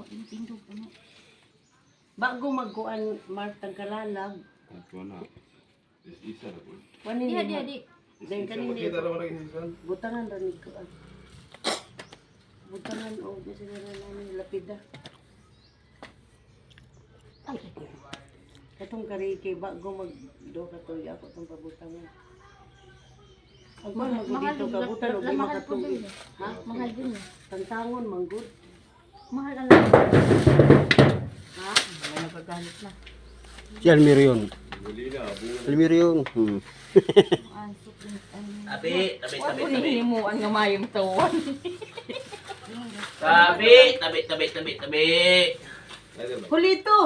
Tindog ano. Bago magkuan Mark tagkalalag. Ako na. Isa na po. Wanin Di. Dahil kanina Makita naman ang isisan. butangan ra ni kuan. Butangan o di siguro namin lapida. Ay, Katong kariki bago mag do ka to ako tong pabutangan. Ang mahal dito ka butan og lima ka to. Ha? mahal din eh. Tantangon manggod. Mahal ang lang. Ha? Wala na paggamit na. Si Almir yun. Muli na, bunga. Almir yun. Ay, suklint. Tabi, tabi, Wag tabi, ko tabi. hinihimuan nga mayong tawon. Tabi, tabi, tabi, tabi, tabi. Kulito.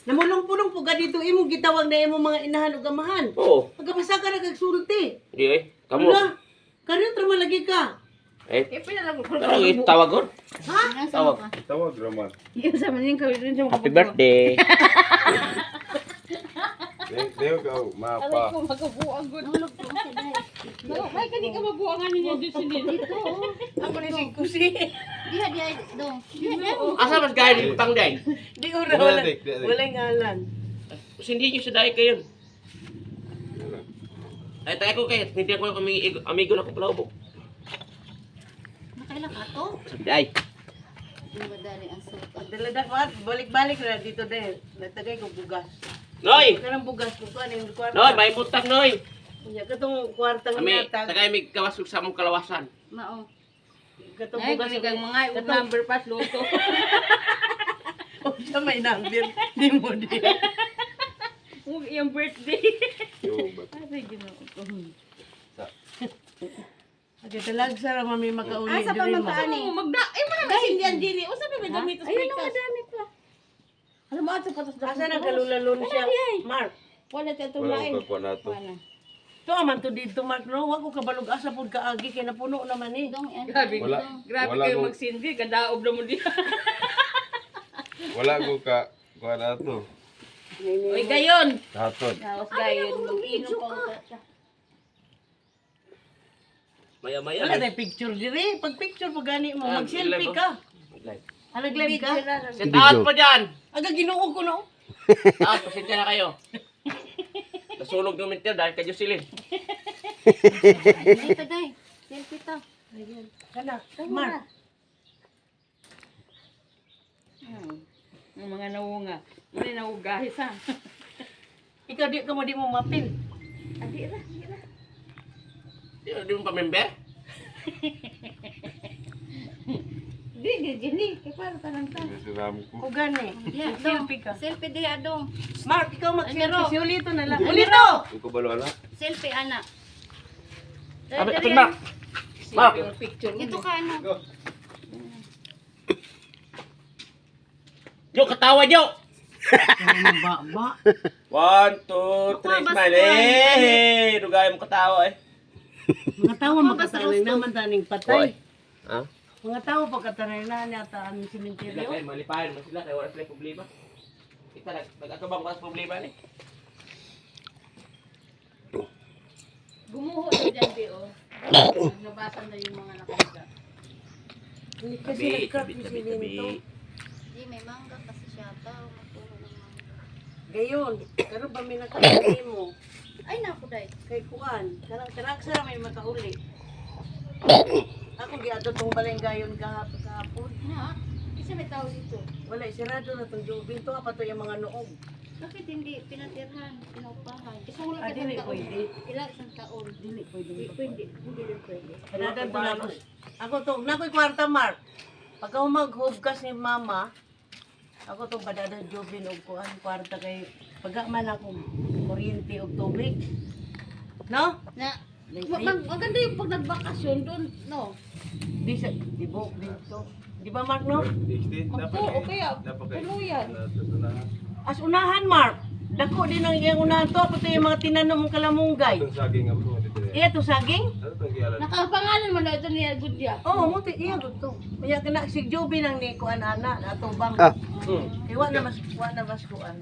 Namulong-pulong po ka dito imong gitawag na imong mga inahan ug amahan. Oo. Pagkabasa ka na kagsulti. Di eh. Kamu. Wala. Kanyo tra malagi ka. Eh, Eh, pinalago ko. ano tawag ko? Ha? Tawag. Tawag naman. Yung sa maning kawin din siya Happy birthday. Deo ka, mapa. ko magabuang gud. Hulog ko si Day. May kani ka mabuangan niya dito sinil. Dito. Ako ni si Kusi. Diha dong. Diha. Asa mas gaya ni Pang Day? Di ko na wala. Dik, dik, dik. Wala ngalan. Kasi hindi nyo sa dahil kayo. Ay, tayo ko kayo. Hindi ako amigo na ko palawbo. Nakailan ka to? Sabi ay. Di madali ang suot. Pagdalada ko at balik-balik na dito dahil. Natagay ko bugas. Noy! Kanang bugas ko ano yung kwarta. Noy, may mutang, Noy! Kaya katong kwartang Kami, natag. tagay may kawasog sa mong kalawasan. Mao. Katong Ay, bugas kanigang mga ug number pass luto. O siya may number. Di mo di. Ug iyang birthday. Yo, ba't? Ay, ginoo ko. Agad talag sa ramang may makauli. Asa pa diri man mo. paani? Magda, ay mo na Dahil yan, Dili. O sabi may gamit sa Ayun pikas. ang dami pa. Alam mo ato patas Asa na kalulalon siya? Mark. Wala ta Wala tulain. ko kakuha na to. Wala. To aman to dito Mark no. Wa ko kabalog asa pud kaagi kay napuno naman eh. Dong yan. Wala. Grabe Wala kayo ko- magsindi, kadaob na mo diha. Wala ko ka kuha na to. Uy, gayon. Hatod. Daos gayon, mag-inom pa ko siya. Maya-maya. Wala na picture diri. Pag picture pag gani mo mag-selfie ka. Nag-live ka? Set out pa dyan. Aga ginuog ko no. Taas, pasensya na kayo. Nasunog ng mintir dahil kayo silin. Dito day. Selfie ta. Ayan. Kana, Mark. Ang mga nawunga. Muna nawugahis ha. Ikaw di mo mapil. Adi ra. Di mo pa member? Di, gini. Kaya para tanang ta. Nasiram ko. O gani. Diha, Selfie ka. Selfie diha dong. Mark, ikaw mag-selfie. Si Ulito na lang. Ulito! Ulito! Hindi ko balo ala. Selfie ana. Sabi, atin Mark. Mark. Ito ka ano. Jo, katawa Jo. Ba. 1, 2, 3, smile. Eh, dugay mo katawa eh. Mga tao magkatanay naman taning patay. Ha? Mga tao pagkatanay na nata ang Sila simenteryo. kayo, malipayan mo sila, kaya wala sila problema. Kita nag-atubang ko sa problema ni. Gumuho na dyan, Bio. Nabasan na yung mga nakahiga. Hindi kasi Tabi, nag-crack tabi, yung tabi, silinto. tabi. Di, may mangga kasi siya. Tao, magpuno ng mangga. Gayon, pero ba may nakakali mo? Ay, naku, day. Kay Kuan, karang sara may makauli. Ako giadto tong balay gayon kahapon. Na, isa may tao dito. Wala sirado na tong jubin to pa to yung mga noog. Bakit hindi pinatirhan, pinaupahan? Isang Ah, wala dili kitang taon. pwede. Ilang isang taon. Dili pwede. Hindi pwede. Hindi rin pwede. Kanadan to na ako. Ako to, nakoy kwarta Mark. Pagka maghubgas ni mama, ako to padada jubin og kuan kwarta kay pagka man ako kuryente og tubig. No? Na, maganda yung pag nagbakasyon doon, no? Di sa dibok dito. Di ba Mark no? Extend dapat. Oo, kaya, Dapat puno yan. Natutunahan. As unahan Mark. Dako din ang iyang unahan to pati yung mga tinanom mong kalamunggay. Itong saging ako mo dito. Iya to saging? Ano itong giyalan? Nakapangalan mo na ito niya, Gudya. Oo, mo iya to. Kaya kana si Joby nang ni kuan ana atong bang. Ah. Hmm. Iwa na mas kuan.